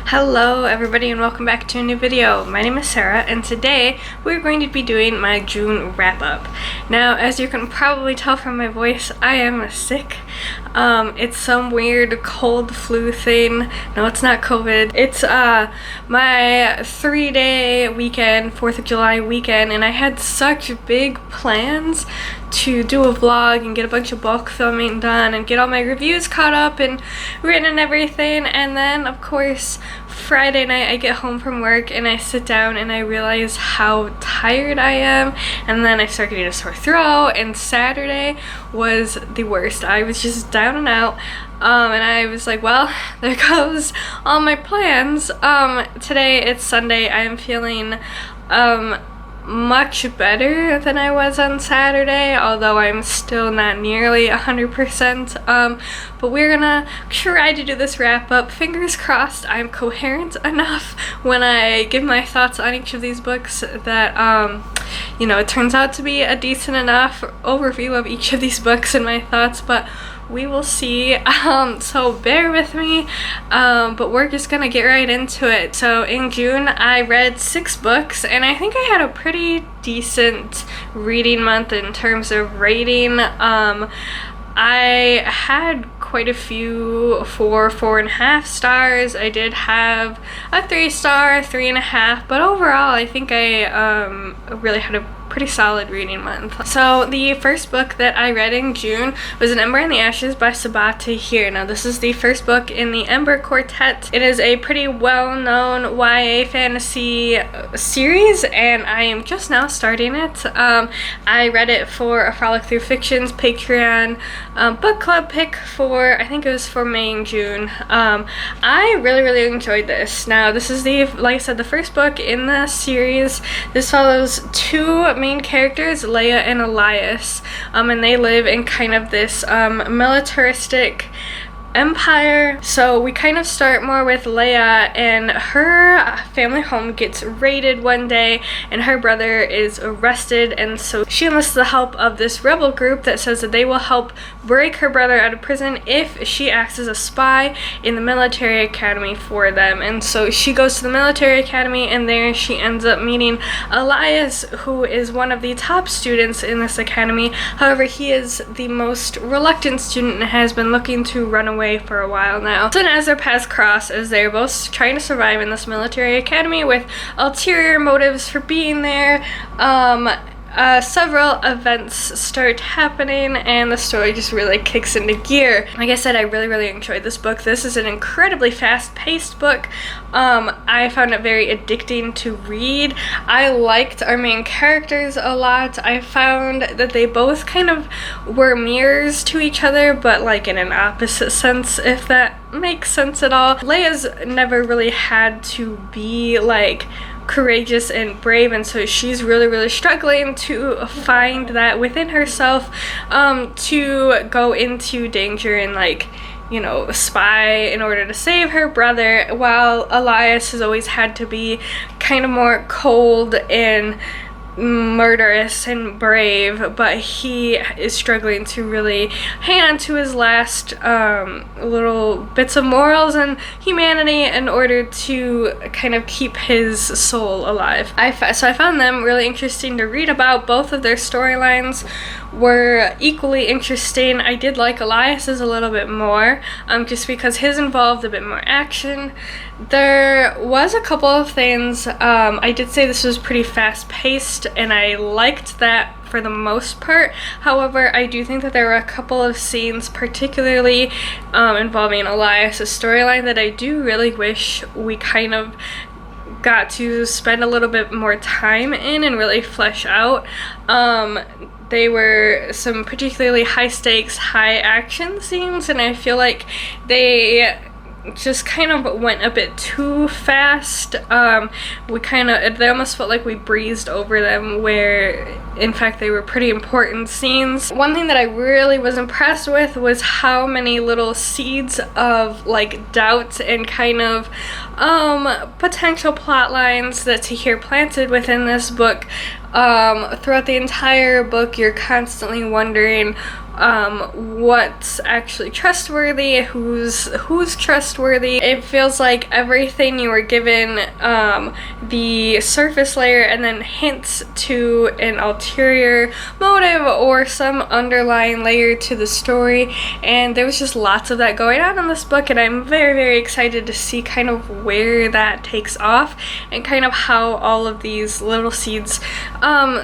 Hello everybody and welcome back to a new video. My name is Sarah and today we're going to be doing my June wrap up. Now, as you can probably tell from my voice, I am sick. It's some weird cold flu thing. No, it's not COVID. It's my 3-day weekend, 4th of July weekend, and I had such big plans to do a vlog and get a bunch of bulk filming done and get all my reviews caught up and written and everything, and then of course Friday night I get home from work and I sit down and I realize how tired I am, and then I start getting a sore throat, and Saturday was the worst. I was just down and out, and I was like, well, there goes all my plans. Today it's Sunday. I am feeling much better than I was on Saturday, although I'm still not nearly 100%, but we're gonna try to do this wrap up. Fingers crossed I'm coherent enough when I give my thoughts on each of these books that it turns out to be a decent enough overview of each of these books and my thoughts, but we will see. So bear with me, but we're just gonna get right into it. So in June I read 6 books, and I think I had a pretty decent reading month in terms of rating. I had quite a few 4.5 stars. I did have a 3-star, 3.5, but overall I think I really had a pretty solid reading month. So the first book that I read in June was An Ember in the Ashes by Sabata Here. Now this is the first book in the Ember Quartet. It is a pretty well-known YA fantasy series, and I am just now starting it. I read it for a Frolic Through Fiction's Patreon book club pick for, I think it was for May and June. I really enjoyed this. Now this is like I said, the first book in the series. This follows 2 main characters, Leia and Elias, and they live in kind of this militaristic empire. So we kind of start more with Leia, and her family home gets raided one day and her brother is arrested, and so she enlists the help of this rebel group that says that they will help break her brother out of prison if she acts as a spy in the military academy for them. And so she goes to the military academy, and there she ends up meeting Elias, who is one of the top students in this academy. However, he is the most reluctant student and has been looking to run away for a while now. So as their paths cross, as they're both trying to survive in this military academy with ulterior motives for being there, several events start happening and the story just really kicks into gear. Like I said, I really enjoyed this book. This is an incredibly fast-paced book. I found it very addicting to read. I liked our main characters a lot. I found that they both kind of were mirrors to each other, but like in an opposite sense, if that makes sense at all. Leia's never really had to be like courageous and brave, and so she's really struggling to find that within herself, to go into danger and spy in order to save her brother, while Elias has always had to be kind of more cold and murderous and brave, but he is struggling to really hang on to his last little bits of morals and humanity in order to kind of keep his soul alive. So I found them really interesting to read about. Both of their storylines were equally interesting. I did like Elias's a little bit more, just because his involved a bit more action. There was a couple of things. I did say this was pretty fast-paced, and I liked that for the most part. However, I do think that there were a couple of scenes, particularly involving Elias's storyline, that I do really wish we kind of got to spend a little bit more time in and really flesh out. They were some particularly high-stakes, high-action scenes, and I feel like they just kind of went a bit too fast. They almost felt like we breezed over them, where in fact they were pretty important scenes. One thing that I really was impressed with was how many little seeds of doubt and kind of potential plot lines that Tahir planted within this book. Throughout the entire book, you're constantly wondering, what's actually trustworthy, who's trustworthy. It feels like everything you were given the surface layer and then hints to an ulterior motive or some underlying layer to the story, and there was just lots of that going on in this book, and I'm very, very excited to see kind of where that takes off and kind of how all of these little seeds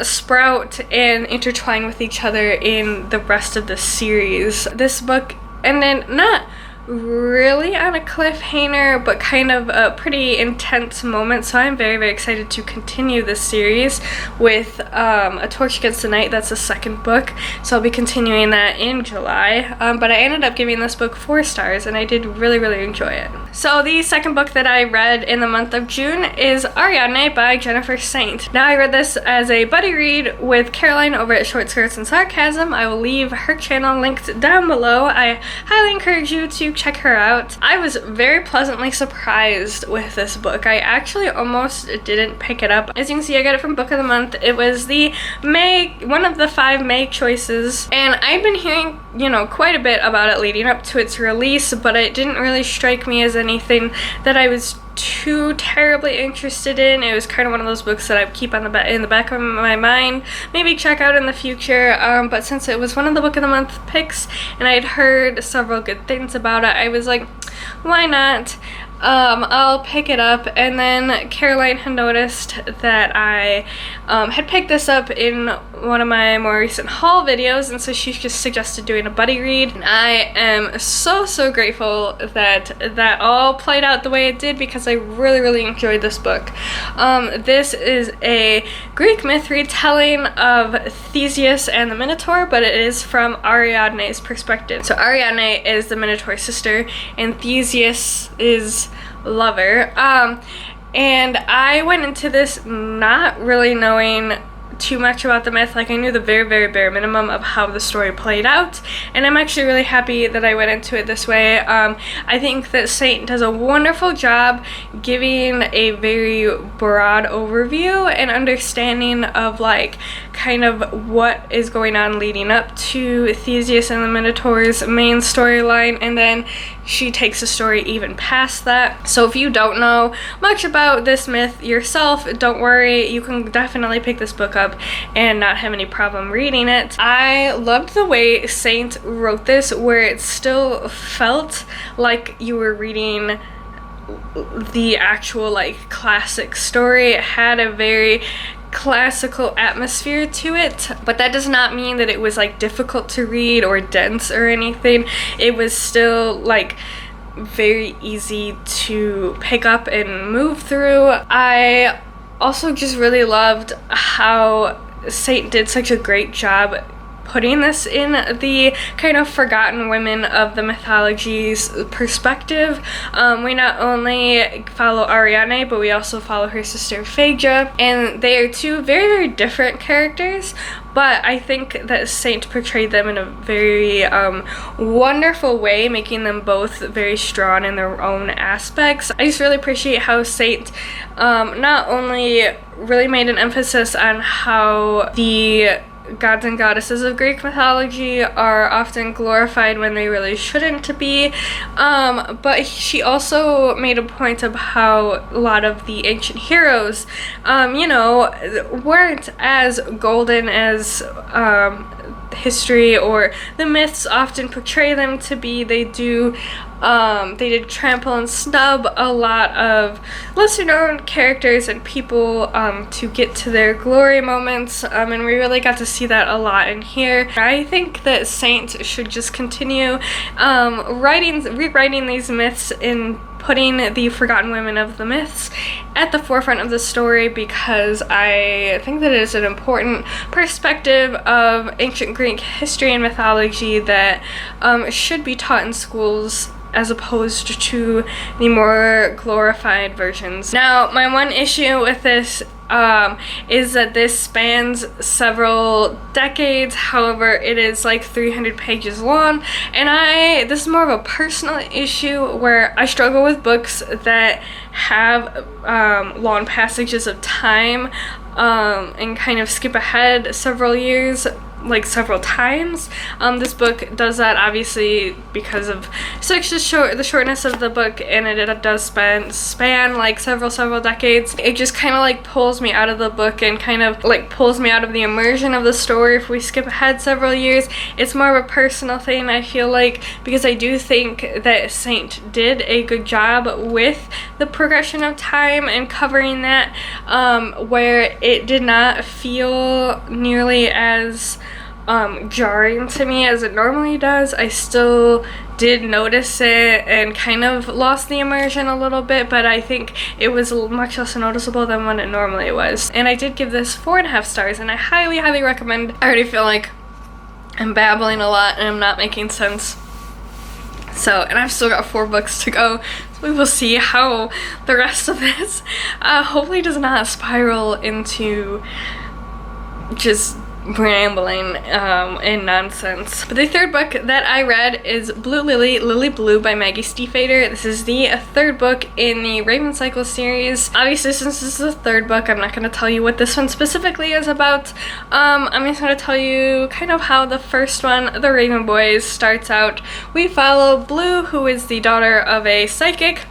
sprout and intertwine with each other in the rest of the series. This book ended not really on a cliffhanger, but kind of a pretty intense moment, so I'm very, very excited to continue this series with A Torch Against the Night. That's the second book, so I'll be continuing that in July, but I ended up giving this book 4 stars, and I did really, really enjoy it. So the second book that I read in the month of June is Ariana by Jennifer Saint. Now, I read this as a buddy read with Caroline over at Short Skirts and Sarcasm. I will leave her channel linked down below. I highly encourage you to check her out. I was very pleasantly surprised with this book. I actually almost didn't pick it up. As you can see, I got it from Book of the Month. It was the one of the 5 May choices, and I've been hearing, you know, quite a bit about it leading up to its release, but it didn't really strike me as anything that I was too terribly interested in. It was kind of one of those books that I keep on in the back of my mind, maybe check out in the future, but since it was one of the Book of the Month picks and I had heard several good things about it, I was like, why not? I'll pick it up. And then Caroline had noticed that I had picked this up in one of my more recent haul videos, and so she just suggested doing a buddy read, and I am so grateful that that all played out the way it did, because I really, really enjoyed this book. This is a Greek myth retelling of Theseus and the Minotaur, but it is from Ariadne's perspective. So Ariadne is the Minotaur's sister, and Theseus is lover. And I went into this not really knowing too much about the myth. Like, I knew the very, very bare minimum of how the story played out, and I'm actually really happy that I went into it this way. I think that Saint does a wonderful job giving a very broad overview and understanding of, like, kind of what is going on leading up to Theseus and the Minotaur's main storyline, and then she takes the story even past that. So if you don't know much about this myth yourself, don't worry, you can definitely pick this book up and not have any problem reading it. I loved the way Saint wrote this, where it still felt like you were reading the actual, like, classic story. It had a very classical atmosphere to it, but that does not mean that it was, like, difficult to read or dense or anything. It was still, like, very easy to pick up and move through. I also just really loved how Saint did such a great job putting this in the kind of forgotten women of the mythology's perspective. We not only follow Ariana, but we also follow her sister Phaedra, and they are 2 very, very different characters, but I think that Saint portrayed them in a very wonderful way, making them both very strong in their own aspects. I just really appreciate how Saint not only really made an emphasis on how the gods and goddesses of Greek mythology are often glorified when they really shouldn't be, but she also made a point of how a lot of the ancient heroes, you know, weren't as golden as history or the myths often portray them to be. They did trample and snub a lot of lesser known characters and people to get to their glory moments, and we really got to see that a lot in here. I think that Saint should just continue rewriting these myths and putting the forgotten women of the myths at the forefront of the story, because I think that it is an important perspective of ancient Greek history and mythology that should be taught in schools, as opposed to the more glorified versions. Now, my one issue with this is that this spans several decades. However, it is like 300 pages long, and this is more of a personal issue where I struggle with books that have long passages of time and kind of skip ahead several years. like several times. This book does that obviously because of the shortness of the book, and it does span like several decades. It just kind of like pulls me out of the book and kind of like pulls me out of the immersion of the story if we skip ahead several years. It's more of a personal thing, I feel like, because I do think that Saint did a good job with the progression of time and covering that, where it did not feel nearly as jarring to me as it normally does. I still did notice it and kind of lost the immersion a little bit, but I think it was much less noticeable than when it normally was. And I did give this 4.5 stars, and I highly recommend. I already feel like I'm babbling a lot and I'm not making sense. So, and I've still got 4 books to go, so we will see how the rest of this hopefully does not spiral into just rambling and nonsense. But the third book that I read is Blue Lily, Lily Blue by Maggie Stiefvater. This is the third book in the Raven Cycle series. Obviously, since this is the third book, I'm not going to tell you what this one specifically is about. I'm just going to tell you kind of how the first one, The Raven Boys, starts out. We follow Blue, who is the daughter of a psychic,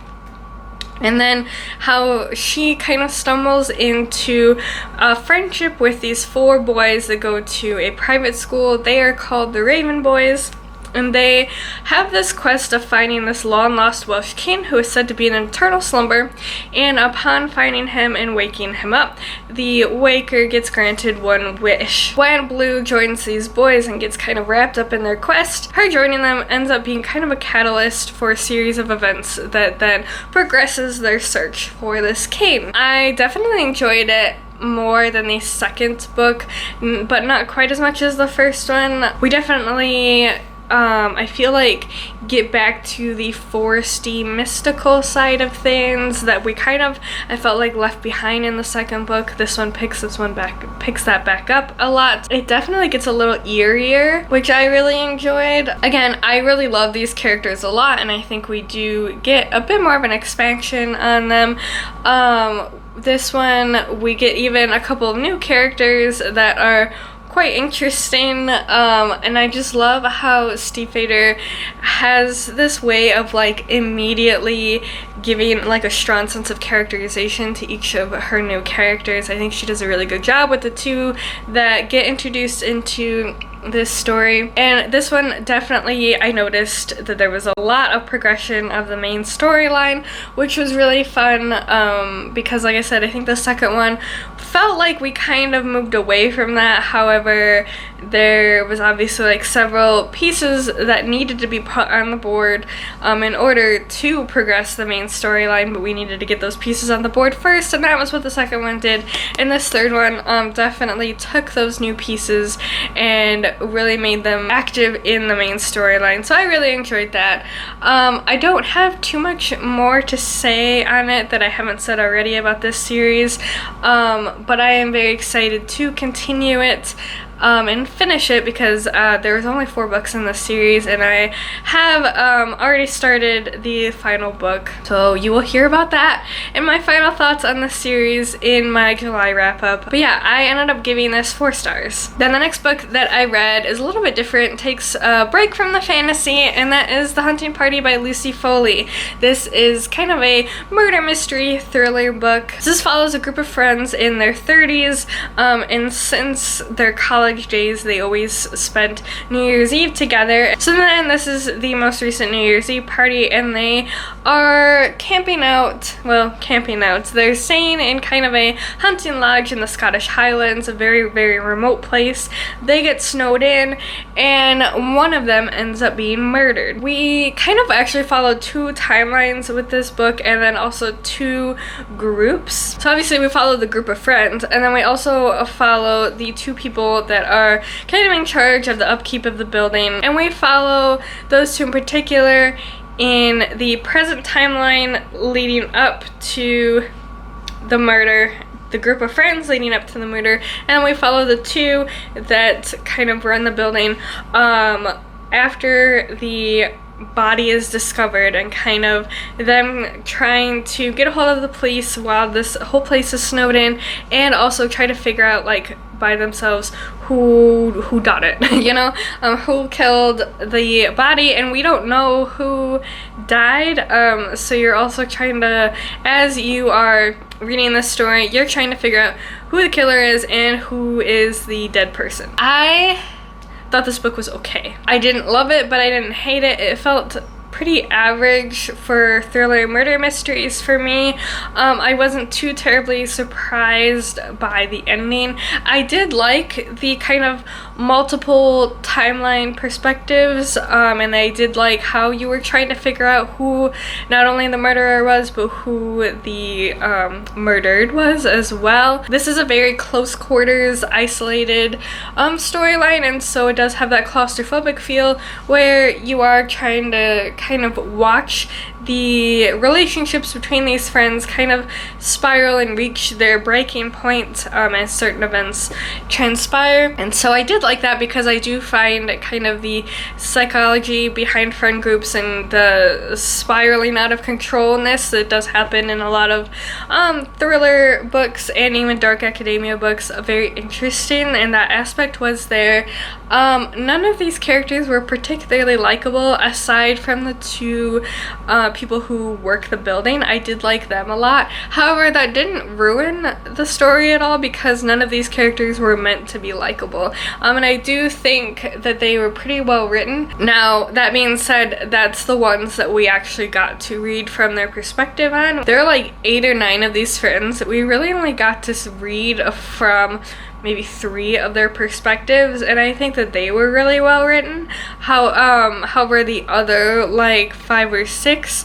and then how she kind of stumbles into a friendship with these 4 boys that go to a private school. They are called the Raven Boys, and they have this quest of finding this long-lost Welsh king who is said to be in an eternal slumber, and upon finding him and waking him up, the waker gets granted 1 wish. When Blue joins these boys and gets kind of wrapped up in their quest, her joining them ends up being kind of a catalyst for a series of events that then progresses their search for this king. I definitely enjoyed it more than the second book, but not quite as much as the first one. We definitely I feel like get back to the foresty mystical side of things that we I felt like left behind in the second book. This one picks that back up a lot. It definitely gets a little eerier, which I really enjoyed. Again, I really love these characters a lot, and I think we do get a bit more of an expansion on them. This one, we get even a couple of new characters that are quite interesting, and I just love how Stiefvater has this way of like immediately giving like a strong sense of characterization to each of her new characters. I think she does a really good job with the 2 that get introduced into this story. And this one, definitely I noticed that there was a lot of progression of the main storyline, which was really fun, because like I said, I think the second one felt like we kind of moved away from that. However, there was obviously like several pieces that needed to be put on the board in order to progress the main storyline, but we needed to get those pieces on the board first, and that was what the second one did. And this third one definitely took those new pieces and really made them active in the main storyline, so I really enjoyed that. I don't have too much more to say on it that I haven't said already about this series, but I am very excited to continue it and finish it, because there was only 4 books in this series, and I have already started the final book, so you will hear about that and my final thoughts on the series in my July wrap-up. But yeah, I ended up giving this 4 stars. Then the next book that I read is a little bit different, takes a break from the fantasy, and that is The Hunting Party by Lucy Foley. This is kind of a murder mystery thriller book. This follows a group of friends in their 30s, and since their college days, they always spent New Year's Eve together. So then this is the most recent New Year's Eve party, and they are camping out. They're staying in kind of a hunting lodge in the Scottish Highlands, a very remote place. They get snowed in, and one of them ends up being murdered. We kind of actually follow 2 timelines with this book, and then also 2 groups. So obviously we follow the group of friends, and then we also follow the 2 people that are kind of in charge of the upkeep of the building, and we follow those 2 in particular in the present timeline leading up to the murder, the group of friends leading up to the murder, and we follow the 2 that kind of run the building after the body is discovered, and kind of them trying to get a hold of the police while this whole place is snowed in, and also try to figure out like by themselves who done it, you know, who killed the body, and we don't know who died. So you're also trying to, as you are reading this story, you're trying to figure out who the killer is and who is the dead person. I thought this book was okay. I didn't love it, but I didn't hate it. It felt pretty average for thriller murder mysteries for me. I wasn't too terribly surprised by the ending. I did like the kind of multiple timeline perspectives, and I did like how you were trying to figure out who not only the murderer was, but who the murdered was as well. This is a very close quarters, isolated storyline, and so it does have that claustrophobic feel where you are trying to kind of watch the relationships between these friends kind of spiral and reach their breaking point as certain events transpire. And so I did like that, because I do find kind of the psychology behind friend groups and the spiraling out of controlness that does happen in a lot of thriller books and even dark academia books very interesting, and that aspect was there. None of these characters were particularly likable aside from the two people who work the building. I did like them a lot. However, that didn't ruin the story at all, because none of these characters were meant to be likable. And I do think that they were pretty well written. Now, that being said, that's the ones that we actually got to read from their perspective on. There are like 8 or 9 of these friends. We really only got to read from maybe 3 of their perspectives, and I think that they were really well written. However, the other like 5 or 6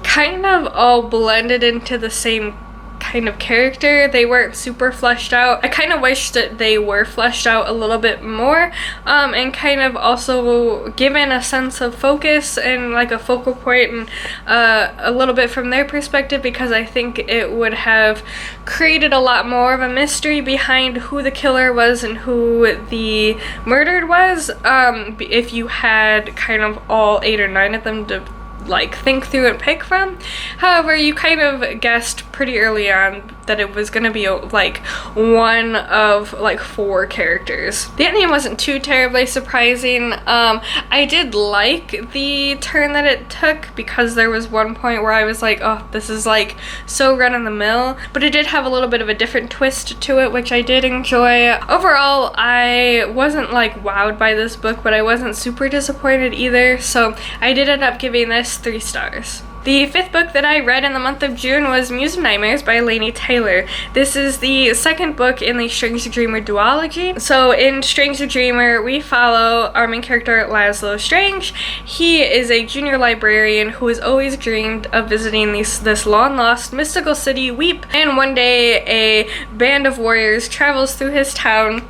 kind of all blended into the same kind of character. They weren't super fleshed out. I kind of wish that they were fleshed out a little bit more, and kind of also given a sense of focus and like a focal point, and a little bit from their perspective, because I think it would have created a lot more of a mystery behind who the killer was and who the murdered was, if you had kind of all 8 or 9 of them to like think through and pick from. However, you kind of guessed pretty early on that it was gonna be like one of like 4 characters. The ending wasn't too terribly surprising. I did like the turn that it took, because there was one point where I was like, oh, this is like so run of the mill, but it did have a little bit of a different twist to it, which I did enjoy. Overall, I wasn't like wowed by this book, but I wasn't super disappointed either, so I did end up giving this 3 stars. The 5th book that I read in the month of June was Muse of Nightmares by Laini Taylor. This is the 2nd book in the Strange the Dreamer duology. So in Strange the Dreamer, we follow our main character, Laszlo Strange. He is a junior librarian who has always dreamed of visiting this long-lost mystical city, Weep. And one day, a band of warriors travels through his town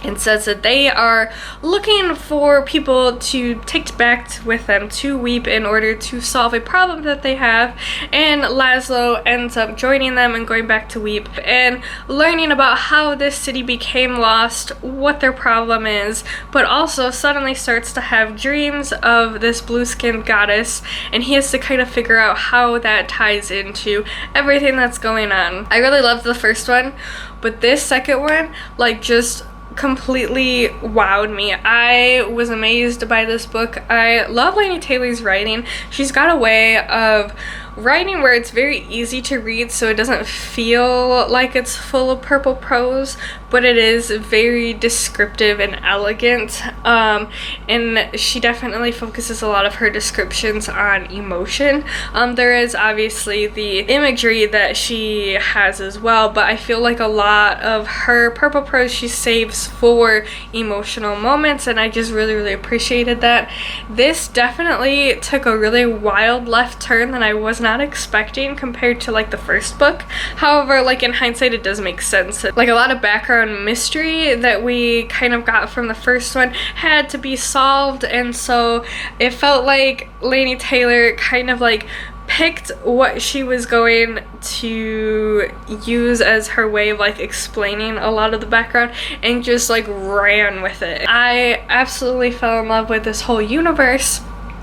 and says that they are looking for people to take back with them to Weep in order to solve a problem that they have. And Laszlo ends up joining them and going back to Weep and learning about how this city became lost, what their problem is, but also suddenly starts to have dreams of this blue-skinned goddess, and he has to kind of figure out how that ties into everything that's going on. I really loved the first one, but this second one, like, just completely wowed me. I was amazed by this book. I love Laini Taylor's writing. She's got a way of writing where it's very easy to read, so it doesn't feel like it's full of purple prose, but it is very descriptive and elegant, and she definitely focuses a lot of her descriptions on emotion. There is obviously the imagery that she has as well, but I feel like a lot of her purple prose she saves for emotional moments, and I just really appreciated that. This definitely took a really wild left turn that I was not expecting compared to like the first book. However, like in hindsight, it does make sense. Like a lot of background mystery that we kind of got from the first one had to be solved, and so it felt like Laini Taylor kind of like picked what she was going to use as her way of like explaining a lot of the background and just like ran with it. I absolutely fell in love with this whole universe.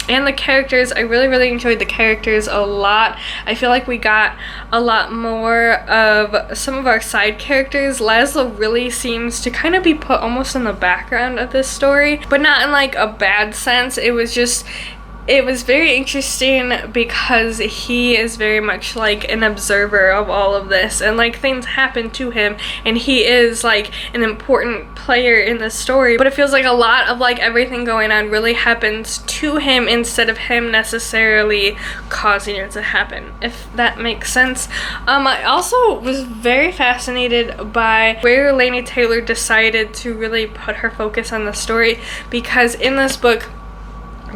And the characters, I really enjoyed the characters a lot. I feel like we got a lot more of some of our side characters. Laszlo really seems to kind of be put almost in the background of this story, but not in like a bad sense. It was very interesting because he is very much like an observer of all of this, and like things happen to him and he is like an important player in the story, but it feels like a lot of like everything going on really happens to him instead of him necessarily causing it to happen, if that makes sense. I also was very fascinated by where Laini Taylor decided to really put her focus on the story, because in this book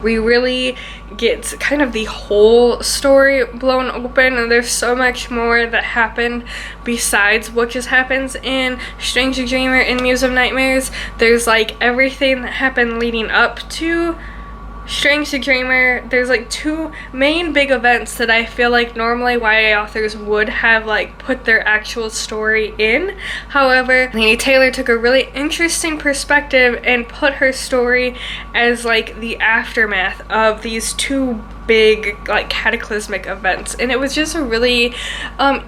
we really get kind of the whole story blown open, and there's so much more that happened besides what just happens in Strange the Dreamer and Muse of Nightmares. There's like everything that happened leading up to Strange the Dreamer. There's like two main big events that I feel like normally YA authors would have like put their actual story in. However, Laini Taylor took a really interesting perspective and put her story as like the aftermath of these two big like cataclysmic events, and it was just a really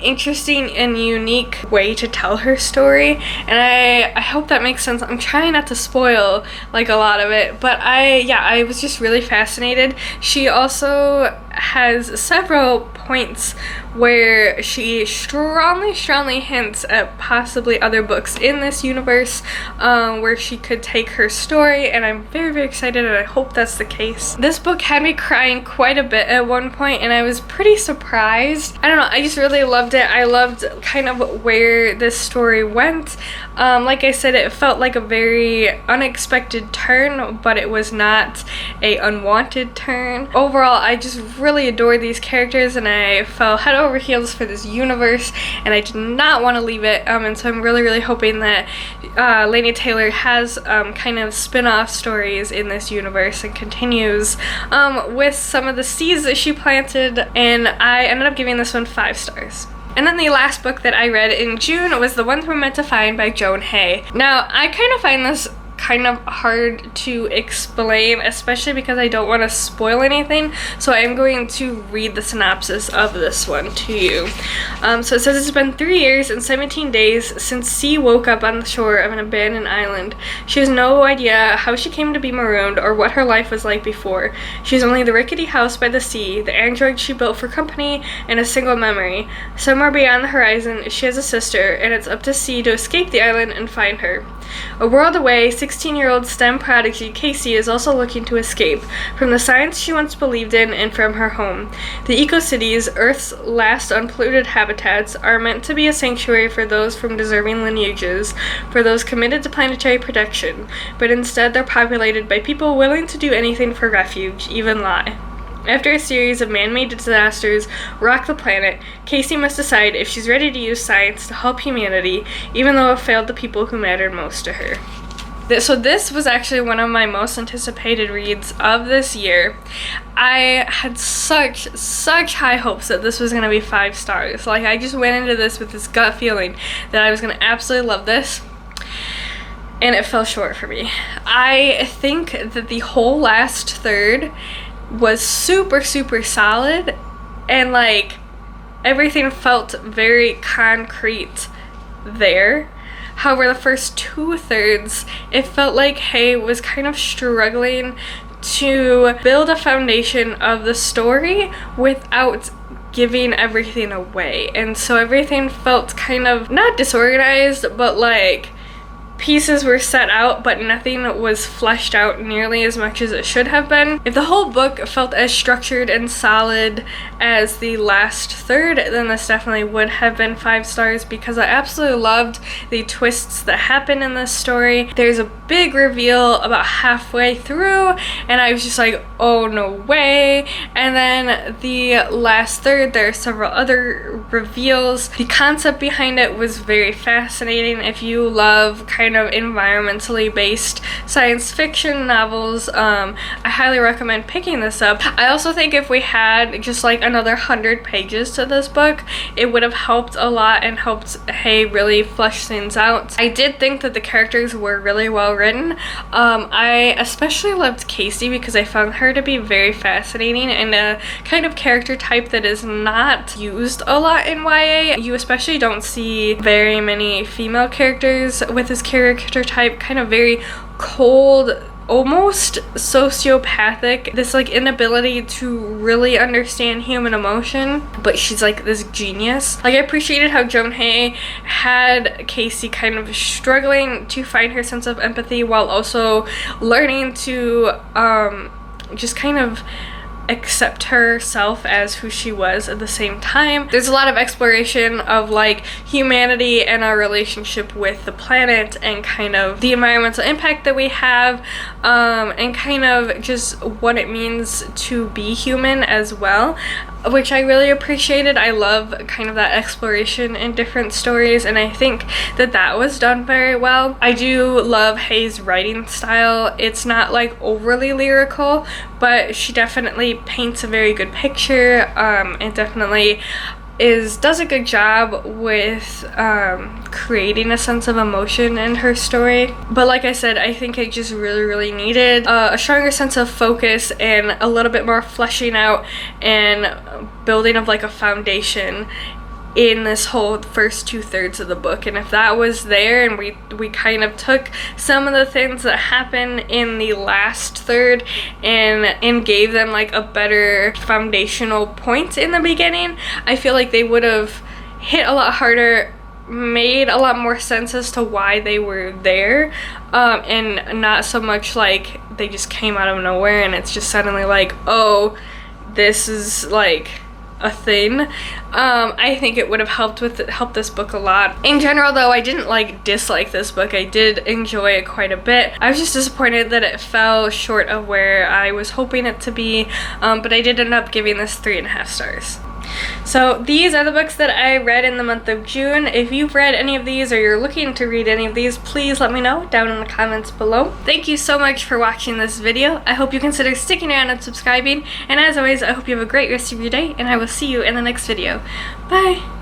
interesting and unique way to tell her story, and I hope that makes sense. I'm trying not to spoil like a lot of it, but I was just really fascinated. She also has several points where she strongly hints at possibly other books in this universe where she could take her story, and I'm very excited, and I hope that's the case. This book had me crying quite a bit at one point, and I was pretty surprised. I don't know, I just really loved it. I loved kind of where this story went. Like I said, it felt like a very unexpected turn, but it was not a unwanted turn. Overall, I just really adored these characters, and I fell head over heels for this universe, and I did not want to leave it, and so I'm really hoping that Laini Taylor has kind of spin-off stories in this universe and continues with some of the seeds that she planted, and I ended up giving this one 5 stars. And then the last book that I read in June was The Ones We're Meant to Find by Joan Hay. Now, I kind of find this kind of hard to explain, especially because I don't want to spoil anything, so I'm going to read the synopsis of this one to you. So it says, it's been 3 years and 17 days since C woke up on the shore of an abandoned island. She has no idea how she came to be marooned or what her life was like before. She has only the rickety house by the sea, the android she built for company, and a single memory. Somewhere beyond the horizon, she has a sister, and it's up to C to escape the island and find her. A world away, 16-year-old STEM prodigy Casey is also looking to escape from the science she once believed in and from her home. The eco-cities, Earth's last unpolluted habitats, are meant to be a sanctuary for those from deserving lineages, for those committed to planetary protection, but instead they're populated by people willing to do anything for refuge, even lie. After a series of man-made disasters rock the planet, Casey must decide if she's ready to use science to help humanity, even though it failed the people who mattered most to her. So this was actually one of my most anticipated reads of this year. I had such high hopes that this was going to be 5 stars. Like, I just went into this with this gut feeling that I was going to absolutely love this, and it fell short for me. I think that the whole last third was super solid, and like everything felt very concrete there. However, the first 2/3, it felt like Hay was kind of struggling to build a foundation of the story without giving everything away, and so everything felt kind of not disorganized, but like pieces were set out, but nothing was fleshed out nearly as much as it should have been. If the whole book felt as structured and solid as the last third, then this definitely would have been 5 stars, because I absolutely loved the twists that happen in this story. There's a big reveal about halfway through, and I was just like, oh no way. And then the last third, there are several other reveals. The concept behind it was very fascinating. If you love kind of environmentally based science fiction novels, I highly recommend picking this up. I also think if we had just like another 100 pages to this book, it would have helped a lot and helped Hay really flesh things out. I did think that the characters were really well written. I especially loved Casey because I found her to be very fascinating and a kind of character type that is not used a lot in YA. You especially don't see very many female characters with this character type, kind of very cold, almost sociopathic, this like inability to really understand human emotion, but she's like this genius. Like, I appreciated how Joan Hay had Casey kind of struggling to find her sense of empathy while also learning to just kind of accept herself as who she was at the same time. There's a lot of exploration of like humanity and our relationship with the planet and kind of the environmental impact that we have, and kind of just what it means to be human as well, which I really appreciated. I love kind of that exploration in different stories, and I think that that was done very well. I do love Hay's writing style. It's not like overly lyrical, but she definitely paints a very good picture, and definitely does a good job with creating a sense of emotion in her story. But like I said, I think it just really needed a stronger sense of focus and a little bit more fleshing out and building of like a foundation in this whole first 2/3 of the book. And if that was there and we kind of took some of the things that happen in the last third and gave them like a better foundational point in the beginning, I feel like they would have hit a lot harder, made a lot more sense as to why they were there, and not so much like they just came out of nowhere and it's just suddenly like, oh, this is like a thing. I think it would have helped this book a lot. In general though, I didn't like dislike this book. I did enjoy it quite a bit. I was just disappointed that it fell short of where I was hoping it to be, but I did end up giving this 3.5 stars. So these are the books that I read in the month of June. If you've read any of these or you're looking to read any of these, please let me know down in the comments below. Thank you so much for watching this video. I hope you consider sticking around and subscribing, and as always, I hope you have a great rest of your day, and I will see you in the next video. Bye!